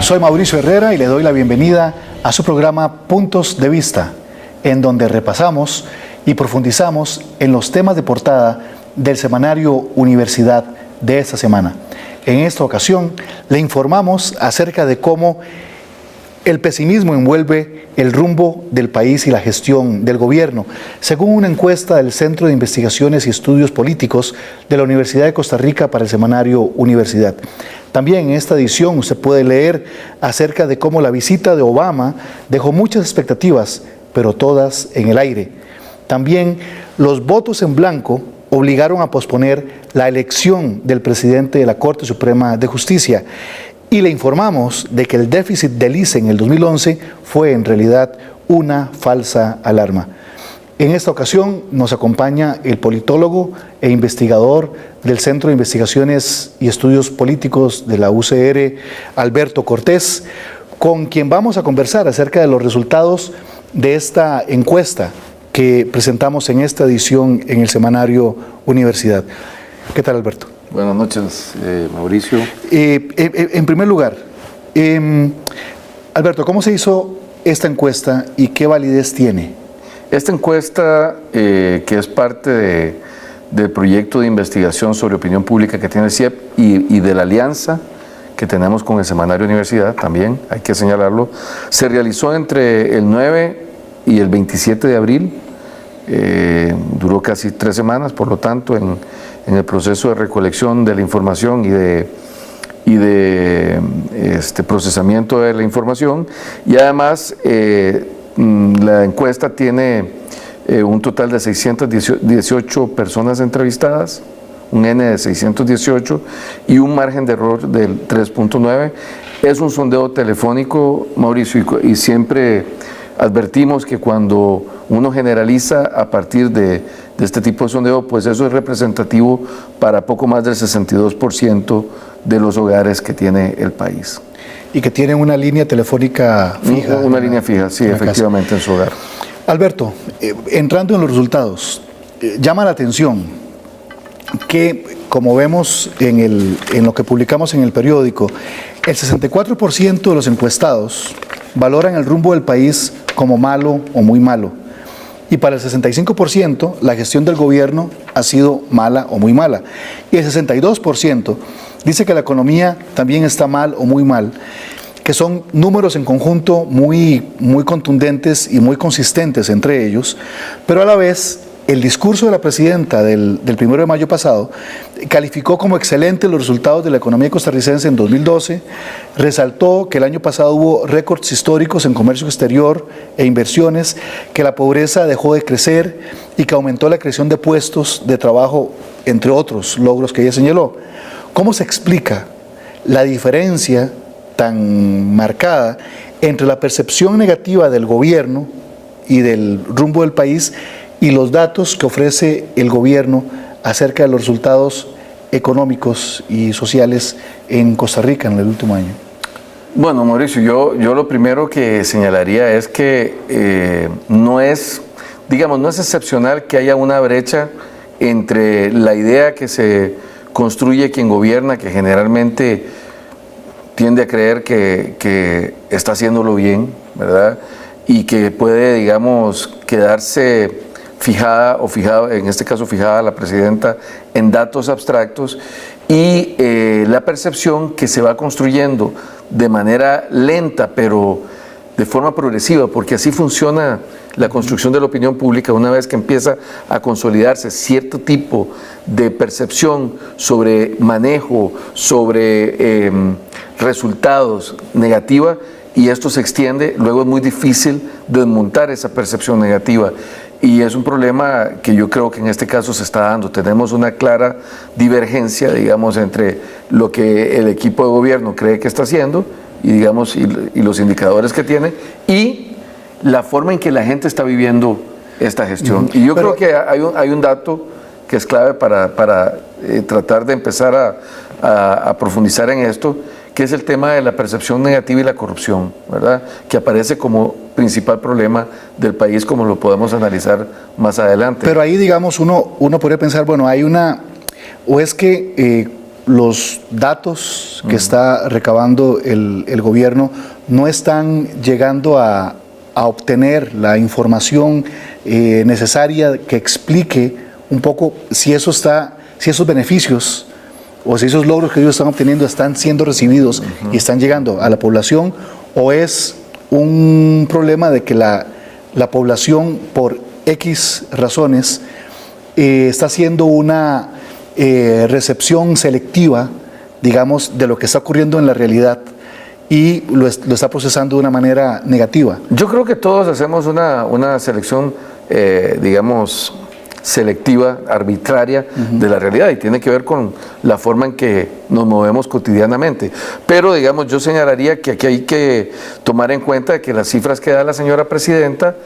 Soy Mauricio Herrera y le doy la bienvenida a su programa Puntos de Vista, en donde repasamos y profundizamos en los temas de portada del semanario Universidad de esta semana. En esta ocasión le informamos acerca de cómo el pesimismo envuelve el rumbo del país y la gestión del gobierno, según una encuesta del Centro de Investigaciones y Estudios Políticos de la Universidad de Costa Rica para el semanario Universidad. También en esta edición usted puede leer acerca de cómo la visita de Obama dejó muchas expectativas, pero todas en el aire. También los votos en blanco obligaron a posponer la elección del presidente de la Corte Suprema de Justicia. Y le informamos de que el déficit del ICE en el 2011 fue en realidad una falsa alarma. En esta ocasión nos acompaña el politólogo e investigador del Centro de Investigaciones y Estudios Políticos de la UCR, Alberto Cortés, con quien vamos a conversar acerca de los resultados de esta encuesta que presentamos en esta edición en el semanario Universidad. ¿Qué tal, Alberto? Buenas noches, Mauricio. En primer lugar, Alberto, ¿cómo se hizo esta encuesta y qué validez tiene? Esta encuesta, que es parte del proyecto de investigación sobre opinión pública que tiene el CIEP y de la alianza que tenemos con el semanario Universidad, también hay que señalarlo, se realizó entre el 9 y el 27 de abril, duró casi 3 semanas, por lo tanto, en el proceso de recolección de la información y de procesamiento de la información, y además la encuesta tiene un total de 618 personas entrevistadas, un N de 618 y un margen de error del 3.9. Es un sondeo telefónico, Mauricio, y siempre advertimos que cuando uno generaliza a partir de este tipo de sondeo, pues eso es representativo para poco más del 62% de los hogares que tiene el país. Y que tienen una línea telefónica fija. Una línea fija, sí, efectivamente, casa. En su hogar. Alberto, entrando en los resultados, llama la atención que, como vemos en lo que publicamos en el periódico, el 64% de los encuestados valoran el rumbo del país como malo o muy malo. Y para el 65% la gestión del gobierno ha sido mala o muy mala. Y el 62% dice que la economía también está mal o muy mal, que son números en conjunto muy contundentes y muy consistentes entre ellos, pero a la vez el discurso de la presidenta del 1 de mayo pasado calificó como excelentes los resultados de la economía costarricense en 2012, resaltó que el año pasado hubo récords históricos en comercio exterior e inversiones, que la pobreza dejó de crecer y que aumentó la creación de puestos de trabajo, entre otros logros que ella señaló. ¿Cómo se explica la diferencia tan marcada entre la percepción negativa del gobierno y del rumbo del país y los datos que ofrece el gobierno acerca de los resultados económicos y sociales en Costa Rica en el último año? Bueno, Mauricio, yo lo primero que señalaría es que no es excepcional que haya una brecha entre la idea que se construye quien gobierna, que generalmente tiende a creer que está haciéndolo bien, ¿verdad? Y que puede, digamos, quedarse fijada, en este caso fijada la presidenta, en datos abstractos, y la percepción que se va construyendo de manera lenta, pero de forma progresiva, porque así funciona la construcción de la opinión pública. Una vez que empieza a consolidarse cierto tipo de percepción sobre manejo, sobre resultados negativa, y esto se extiende, luego es muy difícil desmontar esa percepción negativa. Y es un problema que yo creo que en este caso se está dando. Tenemos una clara divergencia, digamos, entre lo que el equipo de gobierno cree que está haciendo y los indicadores que tiene y la forma en que la gente está viviendo esta gestión. Y yo creo que hay un dato que es clave para tratar de empezar a profundizar en esto, que es el tema de la percepción negativa y la corrupción, ¿verdad? Que aparece como principal problema del país, como lo podemos analizar más adelante. Pero ahí, digamos, uno podría pensar, bueno, hay una, o es que los datos que está recabando el gobierno no están llegando a obtener la información necesaria que explique un poco si esos beneficios o si esos logros que ellos están obteniendo están siendo recibidos y están llegando a la población, o es un problema de que la población por X razones está haciendo una recepción selectiva, digamos, de lo que está ocurriendo en la realidad y lo está procesando de una manera negativa. Yo creo que todos hacemos una selección, digamos, selectiva, arbitraria de la realidad, y tiene que ver con la forma en que nos movemos cotidianamente. Pero, digamos, yo señalaría que aquí hay que tomar en cuenta que las cifras que da la señora presidenta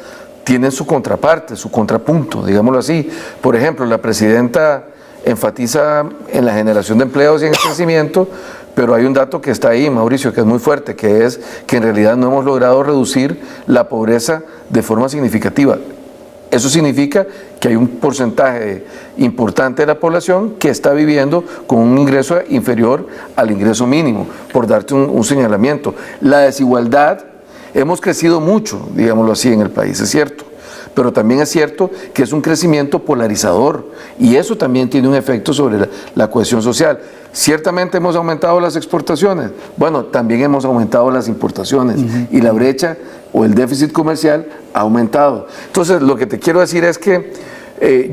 tienen su contraparte, su contrapunto, digámoslo así. Por ejemplo, la presidenta enfatiza en la generación de empleos y en el crecimiento, pero hay un dato que está ahí, Mauricio, que es muy fuerte, que es que en realidad no hemos logrado reducir la pobreza de forma significativa. Eso significa que hay un porcentaje importante de la población que está viviendo con un ingreso inferior al ingreso mínimo, por darte un señalamiento. La desigualdad, hemos crecido mucho, digámoslo así, en el país, es cierto, pero también es cierto que es un crecimiento polarizador, y eso también tiene un efecto sobre la cohesión social. Ciertamente hemos aumentado las exportaciones, bueno, también hemos aumentado las importaciones, y la brecha o el déficit comercial ha aumentado. Entonces, lo que te quiero decir es que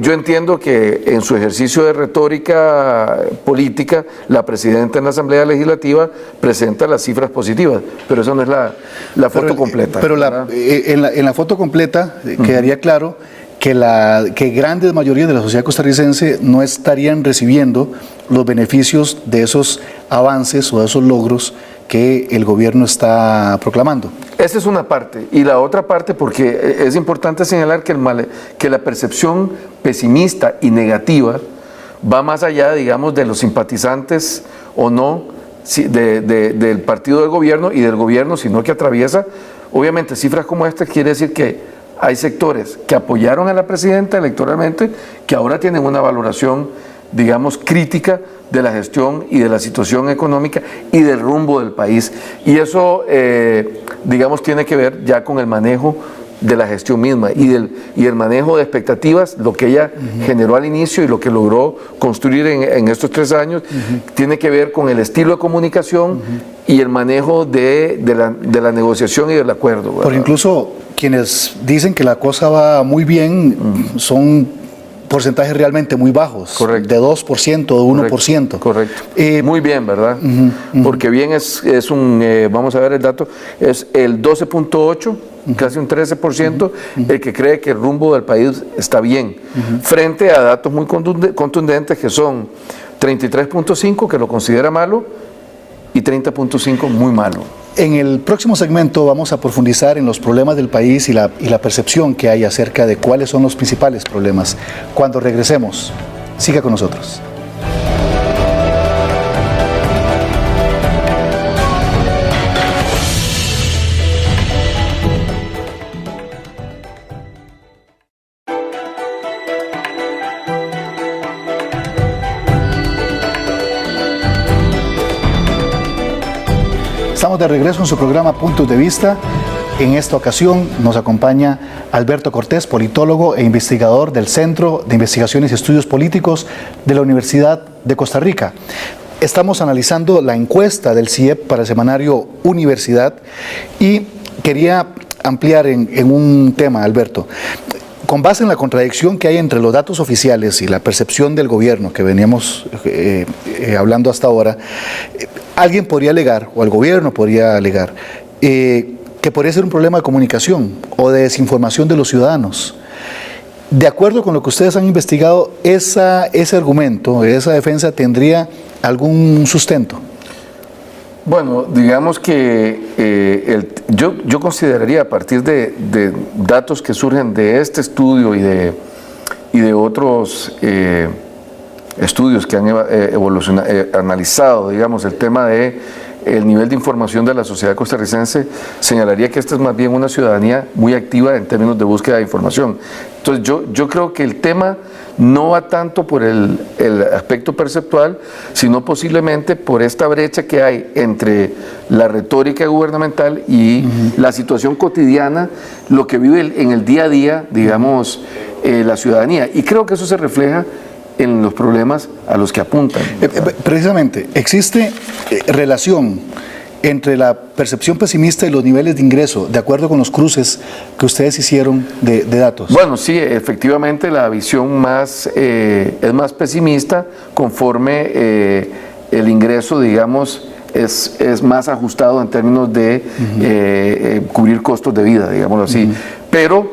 yo entiendo que en su ejercicio de retórica política, la presidenta en la Asamblea Legislativa presenta las cifras positivas, pero esa no es la foto completa. Pero en la foto completa quedaría claro que grandes mayorías de la sociedad costarricense no estarían recibiendo los beneficios de esos avances o de esos logros que el gobierno está proclamando. Esa es una parte. Y la otra parte, porque es importante señalar que la percepción pesimista y negativa va más allá, digamos, de los simpatizantes o no del partido del gobierno y del gobierno, sino que atraviesa, obviamente, cifras como esta. Quiere decir que hay sectores que apoyaron a la presidenta electoralmente que ahora tienen una valoración, digamos, crítica de la gestión y de la situación económica y del rumbo del país. Y eso, digamos, tiene que ver ya con el manejo de la gestión misma y el manejo de expectativas, lo que ella generó al inicio y lo que logró construir en estos 3 años, tiene que ver con el estilo de comunicación y el manejo de la negociación y del acuerdo, ¿verdad? Porque incluso quienes dicen que la cosa va muy bien son porcentajes realmente muy bajos, correcto, de 2%, de 1%. Correcto. Muy bien, ¿verdad? Porque bien es vamos a ver el dato, es el 12.8%, casi un 13%, el que cree que el rumbo del país está bien, frente a datos muy contundentes que son 33.5%, que lo considera malo, y 30.5% muy malo. En el próximo segmento vamos a profundizar en los problemas del país y la percepción que hay acerca de cuáles son los principales problemas. Cuando regresemos, siga con nosotros. Estamos de regreso en su programa Puntos de Vista. En esta ocasión nos acompaña Alberto Cortés, politólogo e investigador del Centro de Investigaciones y Estudios Políticos de la Universidad de Costa Rica. Estamos analizando la encuesta del CIEP para el semanario Universidad y quería ampliar en un tema, Alberto. Con base en la contradicción que hay entre los datos oficiales y la percepción del gobierno que veníamos hablando hasta ahora, alguien podría alegar, o el gobierno podría alegar, que podría ser un problema de comunicación o de desinformación de los ciudadanos. De acuerdo con lo que ustedes han investigado, ese argumento, esa defensa, ¿tendría algún sustento? Bueno, digamos que yo consideraría, a partir de datos que surgen de este estudio y de otros estudios que han analizado, digamos, el tema de el nivel de información de la sociedad costarricense, señalaría que esta es más bien una ciudadanía muy activa en términos de búsqueda de información. Entonces yo creo que el tema no va tanto por el aspecto perceptual, sino posiblemente por esta brecha que hay entre la retórica gubernamental y la situación cotidiana, lo que vive en el día a día, digamos, la ciudadanía. Y creo que eso se refleja en los problemas a los que apuntan. Precisamente, ¿existe relación entre la percepción pesimista y los niveles de ingreso, de acuerdo con los cruces que ustedes hicieron de datos? Bueno, sí, efectivamente la visión es más pesimista conforme el ingreso, digamos, es más ajustado en términos de cubrir costos de vida, digámoslo así. Pero,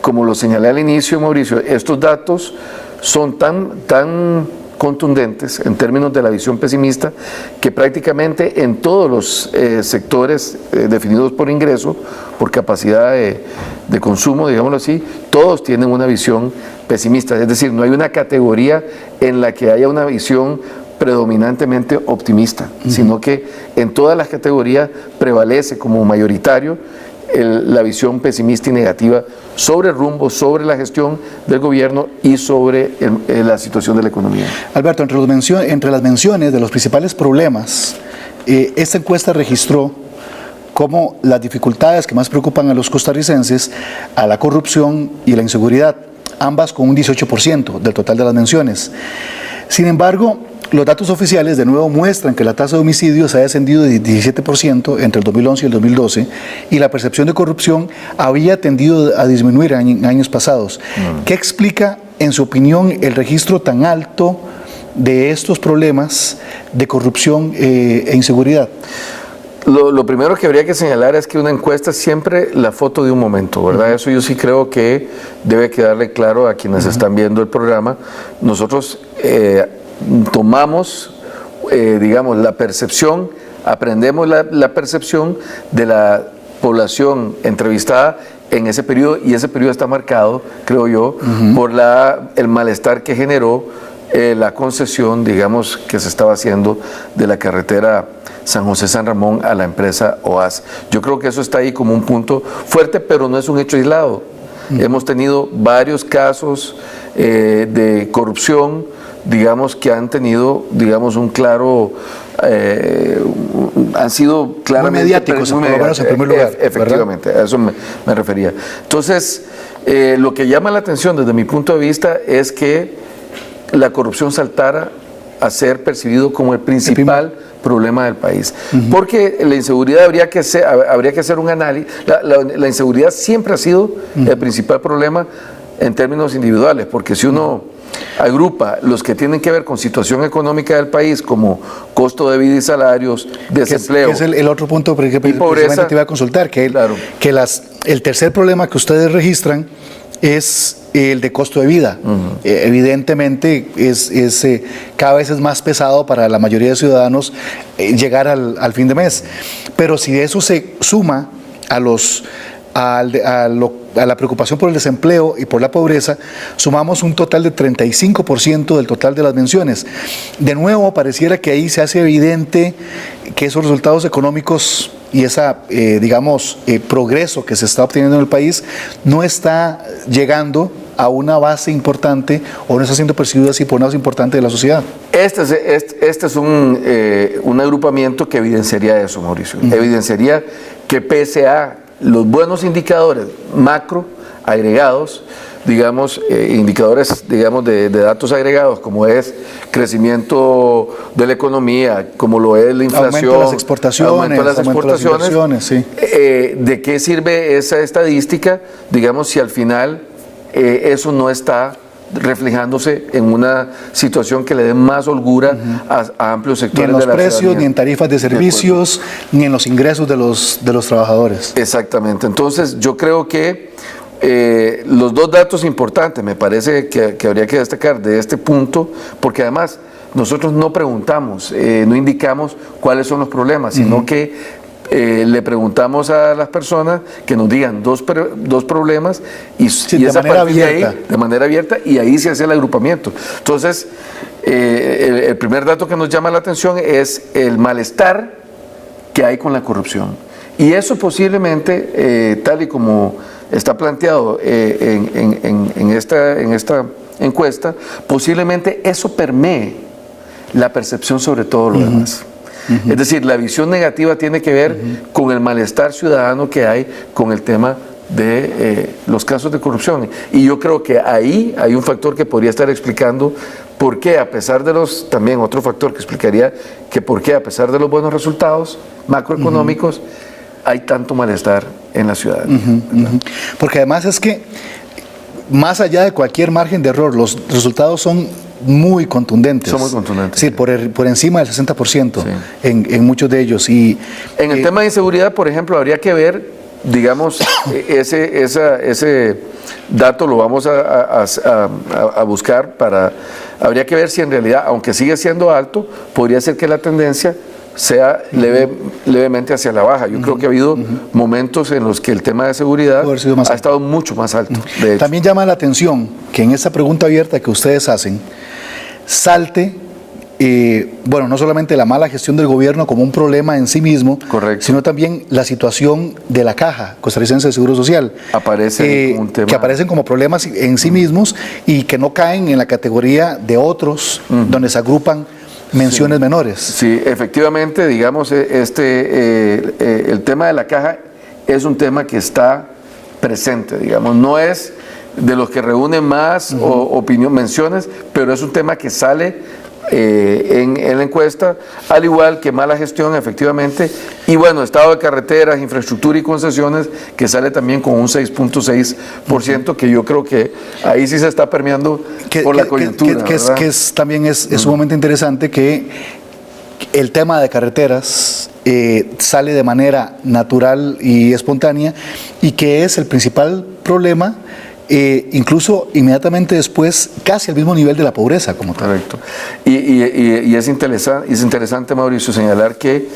como lo señalé al inicio, Mauricio, estos datos son tan contundentes en términos de la visión pesimista que prácticamente en todos los sectores definidos por ingreso, por capacidad de consumo, digámoslo así, todos tienen una visión pesimista. Es decir, no hay una categoría en la que haya una visión predominantemente optimista, sino que en todas las categorías prevalece como mayoritario la visión pesimista y negativa sobre el rumbo, sobre la gestión del gobierno y sobre la situación de la economía. Alberto, entre las menciones de los principales problemas, esta encuesta registró como las dificultades que más preocupan a los costarricenses, a la corrupción y la inseguridad, ambas con un 18% del total de las menciones. Sin embargo, los datos oficiales de nuevo muestran que la tasa de homicidios ha descendido de 17% entre el 2011 y el 2012 y la percepción de corrupción había tendido a disminuir en años pasados. ¿Qué explica, en su opinión, el registro tan alto de estos problemas de corrupción e inseguridad? Lo primero que habría que señalar es que una encuesta es siempre la foto de un momento, ¿verdad? Eso yo sí creo que debe quedarle claro a quienes están viendo el programa. Nosotros tomamos, digamos, la percepción, aprendemos la percepción de la población entrevistada en ese periodo, y ese periodo está marcado, creo yo, por el malestar que generó la concesión, digamos, que se estaba haciendo de la carretera San José-San Ramón a la empresa OAS. Yo creo que eso está ahí como un punto fuerte, pero no es un hecho aislado. Hemos tenido varios casos de corrupción, digamos, que han tenido, digamos, un claro, han sido claramente muy mediáticos, por lo menos en primer lugar. Efectivamente, ¿verdad? A eso me refería. Entonces, lo que llama la atención desde mi punto de vista es que la corrupción saltara a ser percibido como el principal problema del país. Porque la inseguridad habría que hacer un análisis. La inseguridad siempre ha sido el principal problema en términos individuales, porque si uno agrupa los que tienen que ver con situación económica del país, como costo de vida y salarios, desempleo, que es el otro punto que precisamente te iba a consultar, que el tercer problema que ustedes registran es el de costo de vida. Evidentemente cada vez es más pesado para la mayoría de ciudadanos llegar al fin de mes, pero si eso se suma a la preocupación por el desempleo y por la pobreza, sumamos un total de 35% del total de las menciones. De nuevo, pareciera que ahí se hace evidente que esos resultados económicos y progreso que se está obteniendo en el país no está llegando a una base importante o no está siendo percibido así por una base importante de la sociedad. Este es un agrupamiento que evidenciaría eso, Mauricio. Evidenciaría que pese a los buenos indicadores macro agregados, digamos, indicadores, digamos, de datos agregados, como es crecimiento de la economía, como lo es la inflación, aumento de las exportaciones, sí. ¿De qué sirve esa estadística, digamos, si al final eso no está reflejándose en una situación que le dé más holgura a amplios sectores de la ciudadanía? Ni en los precios, ni en tarifas de servicios, ni en los ingresos de los trabajadores. Exactamente. Entonces, yo creo que los dos datos importantes, me parece que habría que destacar de este punto, porque además nosotros no preguntamos, no indicamos cuáles son los problemas, sino que le preguntamos a las personas que nos digan dos problemas y esa parte de ahí, de manera abierta, y ahí se hace el agrupamiento. Entonces, el primer dato que nos llama la atención es el malestar que hay con la corrupción. Y eso posiblemente, tal y como está planteado en esta encuesta, posiblemente eso permee la percepción sobre todo lo demás. Es decir, la visión negativa tiene que ver con el malestar ciudadano que hay con el tema de los casos de corrupción. Y yo creo que ahí hay un factor que podría estar explicando por qué, a pesar de los, también otro factor que explicaría que por qué, a pesar de los buenos resultados macroeconómicos, hay tanto malestar en la ciudad. Porque además es que, más allá de cualquier margen de error, los resultados son muy contundentes. Son muy contundentes. Sí, por encima del 60% en muchos de ellos. Y, en el tema de inseguridad, por ejemplo, habría que ver, digamos, ese dato lo vamos a buscar habría que ver si en realidad, aunque sigue siendo alto, podría ser que la tendencia sea levemente hacia la baja. Yo creo que ha habido momentos en los que el tema de seguridad ha estado mucho más alto. También llama la atención que en esta pregunta abierta que ustedes hacen, salte, bueno, no solamente la mala gestión del gobierno como un problema en sí mismo, correcto, sino también la situación de la Caja Costarricense de Seguro Social. Aparece un tema. Que aparecen como problemas en sí mismos y que no caen en la categoría de otros, donde se agrupan menciones menores. Sí, efectivamente, digamos, el tema de la Caja es un tema que está presente, digamos, no es de los que reúnen más menciones, pero es un tema que sale en la encuesta, al igual que mala gestión, efectivamente, y bueno, estado de carreteras, infraestructura y concesiones, que sale también con un 6.6%, que yo creo que ahí sí se está permeando por la coyuntura. También es sumamente interesante que el tema de carreteras sale de manera natural y espontánea, y que es el principal problema, incluso inmediatamente después, casi al mismo nivel de la pobreza como tal. Correcto. Y es interesante, Mauricio, señalar que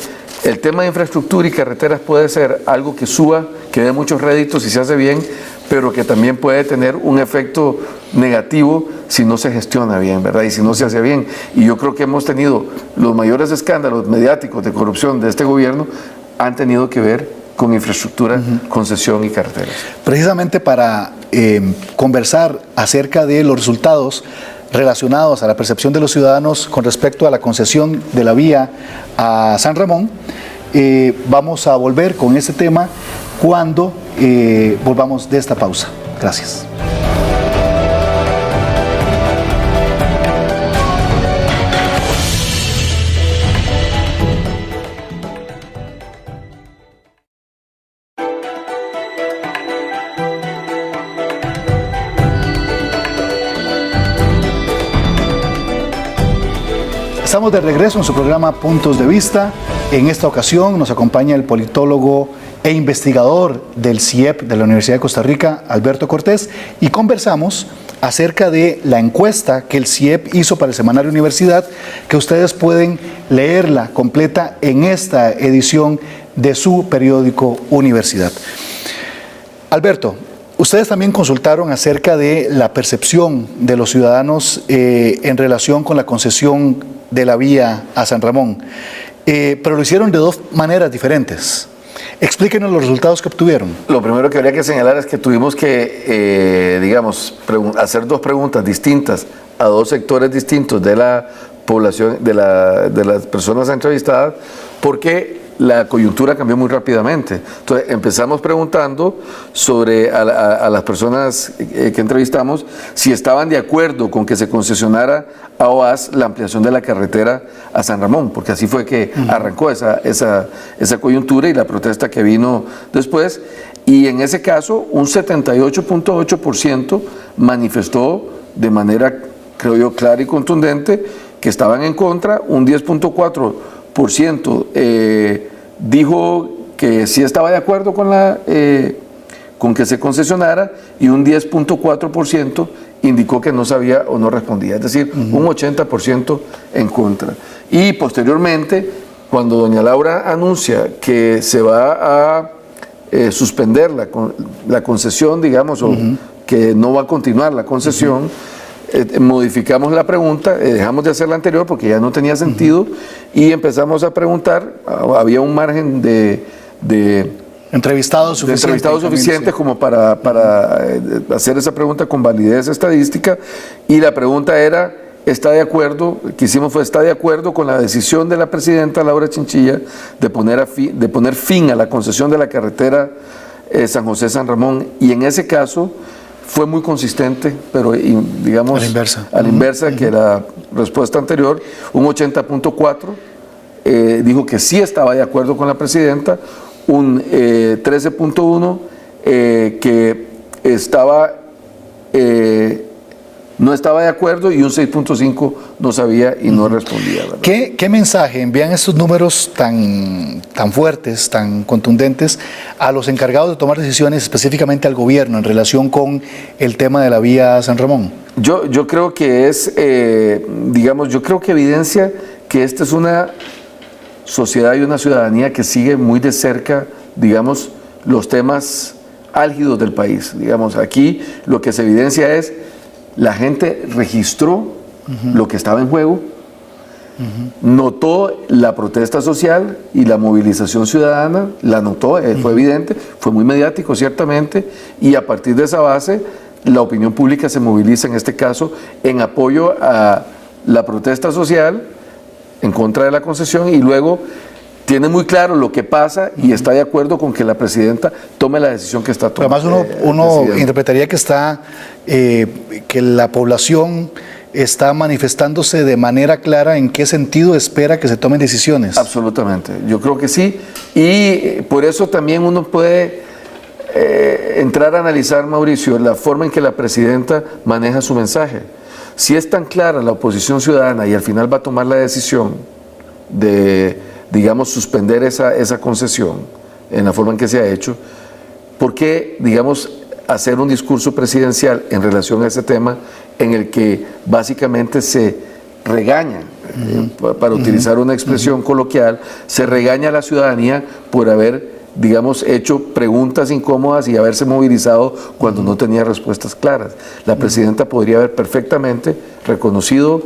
el tema de infraestructura y carreteras puede ser algo que suba, que dé muchos réditos y se hace bien, pero que también puede tener un efecto negativo si no se gestiona bien, ¿verdad? Y si no se hace bien. Y yo creo que hemos tenido los mayores escándalos mediáticos de corrupción de este gobierno, han tenido que ver con infraestructura, concesión y carreteras. Precisamente para conversar acerca de los resultados relacionados a la percepción de los ciudadanos con respecto a la concesión de la vía a San Ramón, vamos a volver con este tema cuando volvamos de esta pausa. Gracias. Estamos de regreso en su programa Puntos de Vista. En esta ocasión nos acompaña el politólogo e investigador del CIEP de la Universidad de Costa Rica, Alberto Cortés, y conversamos acerca de la encuesta que el CIEP hizo para el semanario Universidad, que ustedes pueden leerla completa en esta edición de su periódico Universidad. Alberto, ustedes también consultaron acerca de la percepción de los ciudadanos en relación con la concesión de la vía a San Ramón, pero lo hicieron de dos maneras diferentes. Explíquenos los resultados que obtuvieron. Lo primero que habría que señalar es que tuvimos que, digamos, hacer dos preguntas distintas a dos sectores distintos de la población, de las personas entrevistadas, porque la coyuntura cambió muy rápidamente. Entonces empezamos preguntando sobre a las personas que entrevistamos si estaban de acuerdo con que se concesionara a OAS la ampliación de la carretera a San Ramón, porque así fue que arrancó esa coyuntura y la protesta que vino después. Y en ese caso un 78.8% manifestó de manera, creo yo, clara y contundente que estaban en contra, un 10.4% dijo que sí estaba de acuerdo con que se concesionara, y un 10.4% indicó que no sabía o no respondía, es decir, un 80% en contra. Y posteriormente, cuando doña Laura anuncia que se va a suspender la concesión, digamos, o que no va a continuar la concesión, modificamos la pregunta, dejamos de hacer la anterior porque ya no tenía sentido y empezamos a preguntar, había un margen de entrevistados suficientes como para hacer esa pregunta con validez estadística, y la pregunta era, ¿está de acuerdo? ¿Está de acuerdo con la decisión de la presidenta Laura Chinchilla de poner fin a la concesión de la carretera San José-San Ramón? Y en ese caso fue muy consistente, pero digamos a la inversa que la respuesta anterior, un 80.4 dijo que sí estaba de acuerdo con la presidenta, un 13.1 que no estaba de acuerdo, y un 6.5 no sabía y no respondía, ¿verdad? ¿Qué mensaje envían estos números tan fuertes, tan contundentes, a los encargados de tomar decisiones, específicamente al gobierno, en relación con el tema de la vía San Ramón? Yo creo que yo creo que evidencia que esta es una sociedad y una ciudadanía que sigue muy de cerca, digamos, los temas álgidos del país. Digamos, aquí lo que se evidencia es la gente registró lo que estaba en juego, notó la protesta social y la movilización ciudadana, la notó, fue evidente, fue muy mediático ciertamente, y a partir de esa base la opinión pública se moviliza en este caso en apoyo a la protesta social en contra de la concesión, y luego tiene muy claro lo que pasa y está de acuerdo con que la presidenta tome la decisión que está tomando. Además uno interpretaría que que la población está manifestándose de manera clara en qué sentido espera que se tomen decisiones. Absolutamente, yo creo que sí, y por eso también uno puede entrar a analizar, Mauricio, la forma en que la presidenta maneja su mensaje. Si es tan clara la oposición ciudadana y al final va a tomar la decisión de, digamos, suspender esa concesión en la forma en que se ha hecho, ¿por qué, digamos, hacer un discurso presidencial en relación a ese tema en el que básicamente se regaña, para utilizar una expresión coloquial, se regaña a la ciudadanía por haber, digamos, hecho preguntas incómodas y haberse movilizado cuando no tenía respuestas claras? La presidenta podría haber perfectamente reconocido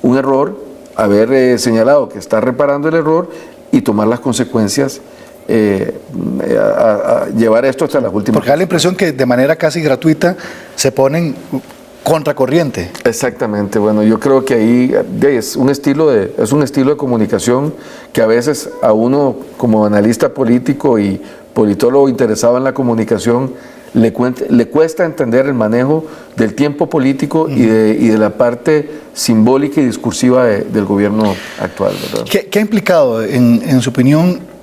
un error, haber señalado que está reparando el error y tomar las consecuencias, a llevar esto hasta las últimas. Porque da la impresión que de manera casi gratuita se ponen contracorriente. Exactamente, bueno, yo creo que ahí es un estilo de comunicación que a veces a uno como analista político y politólogo interesado en la comunicación le cuesta entender el manejo del tiempo político y de la parte simbólica y discursiva del gobierno actual, ¿verdad? ¿Qué ha implicado, en su opinión,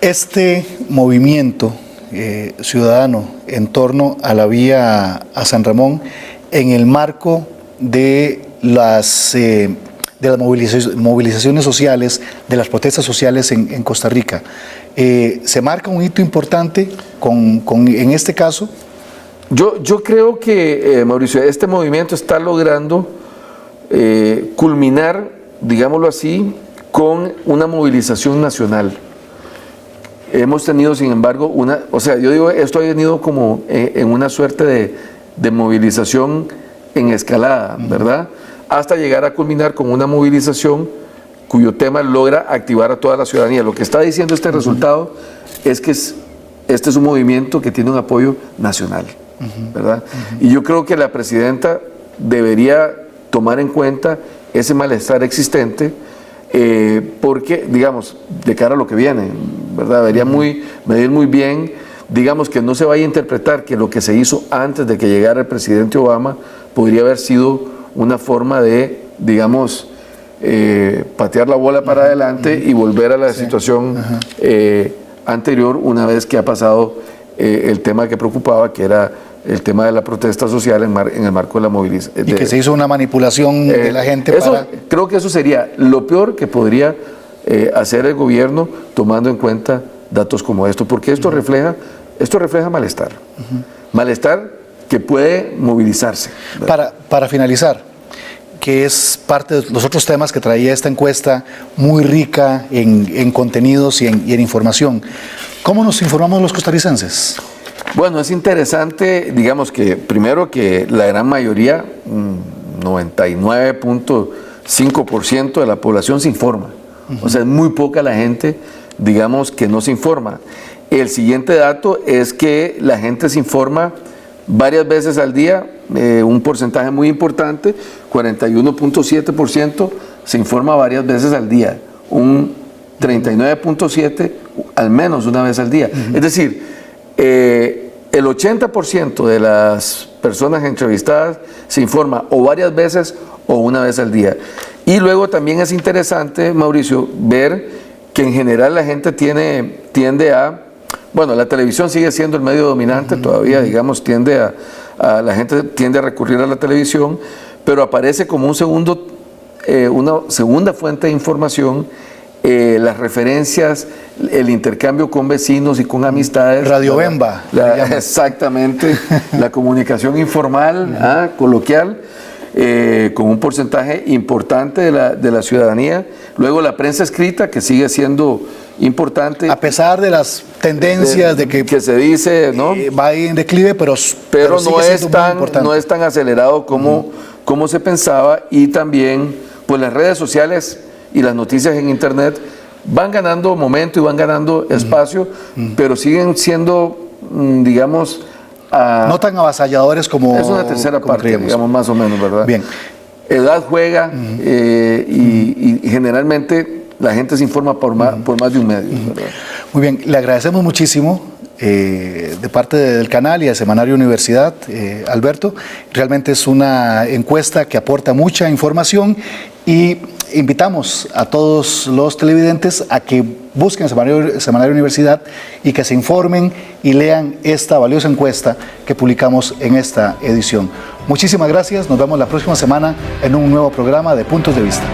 este movimiento ciudadano en torno a la vía a San Ramón en el marco de las movilizaciones sociales, de las protestas sociales en Costa Rica? ¿Se marca un hito importante en este caso? Yo creo que, Mauricio, este movimiento está logrando culminar, digámoslo así, con una movilización nacional. Hemos tenido, sin embargo, esto ha venido como en una suerte de movilización en escalada, ¿verdad? Hasta llegar a culminar con una movilización cuyo tema logra activar a toda la ciudadanía. Lo que está diciendo este resultado es que este es un movimiento que tiene un apoyo nacional, ¿verdad? Y yo creo que la presidenta debería tomar en cuenta ese malestar existente, porque, digamos, de cara a lo que viene, ¿verdad? Debería medir muy bien, digamos, que no se vaya a interpretar que lo que se hizo antes de que llegara el presidente Obama podría haber sido una forma de, digamos, patear la bola para adelante y volver a la situación anterior, una vez que ha pasado el tema que preocupaba, que era el tema de la protesta social en el marco de la movilización. Y que se hizo una manipulación de la gente para... Creo que eso sería lo peor que podría hacer el gobierno, tomando en cuenta datos como esto, porque esto refleja malestar. Malestar que puede movilizarse. Para finalizar, que es parte de los otros temas que traía esta encuesta, muy rica en contenidos y en información. ¿Cómo nos informamos los costarricenses? Bueno, es interesante, digamos que primero que la gran mayoría, 99.5% de la población se informa. O sea, es muy poca la gente, digamos, que no se informa. El siguiente dato es que la gente se informa varias veces al día, un porcentaje muy importante, 41.7% se informa varias veces al día, un 39.7% al menos una vez al día. Es decir, el 80% de las personas entrevistadas se informa o varias veces o una vez al día. Y luego también es interesante, Mauricio, ver que en general la gente tiende a... Bueno, la televisión sigue siendo el medio dominante, todavía, digamos, la gente tiende a recurrir a la televisión, pero aparece como una segunda fuente de información, las referencias, el intercambio con vecinos y con amistades. Radio Bemba. Exactamente, la comunicación informal, coloquial, con un porcentaje importante de la ciudadanía. Luego la prensa escrita, que sigue siendo importante. A pesar de las tendencias de que se dice, ¿no? Va en declive, pero no es tan acelerado como se pensaba, y también pues las redes sociales y las noticias en internet van ganando momento y van ganando espacio, pero siguen siendo, digamos, no tan avasalladores como es una tercera parte, creíamos, digamos, más o menos, ¿verdad? Bien. Edad juega, y generalmente la gente se informa por más de un medio, ¿verdad? Muy bien, le agradecemos muchísimo de parte del canal y del Semanario Universidad, Alberto. Realmente es una encuesta que aporta mucha información, y invitamos a todos los televidentes a que busquen el Semanario Universidad y que se informen y lean esta valiosa encuesta que publicamos en esta edición. Muchísimas gracias, nos vemos la próxima semana en un nuevo programa de Puntos de Vista.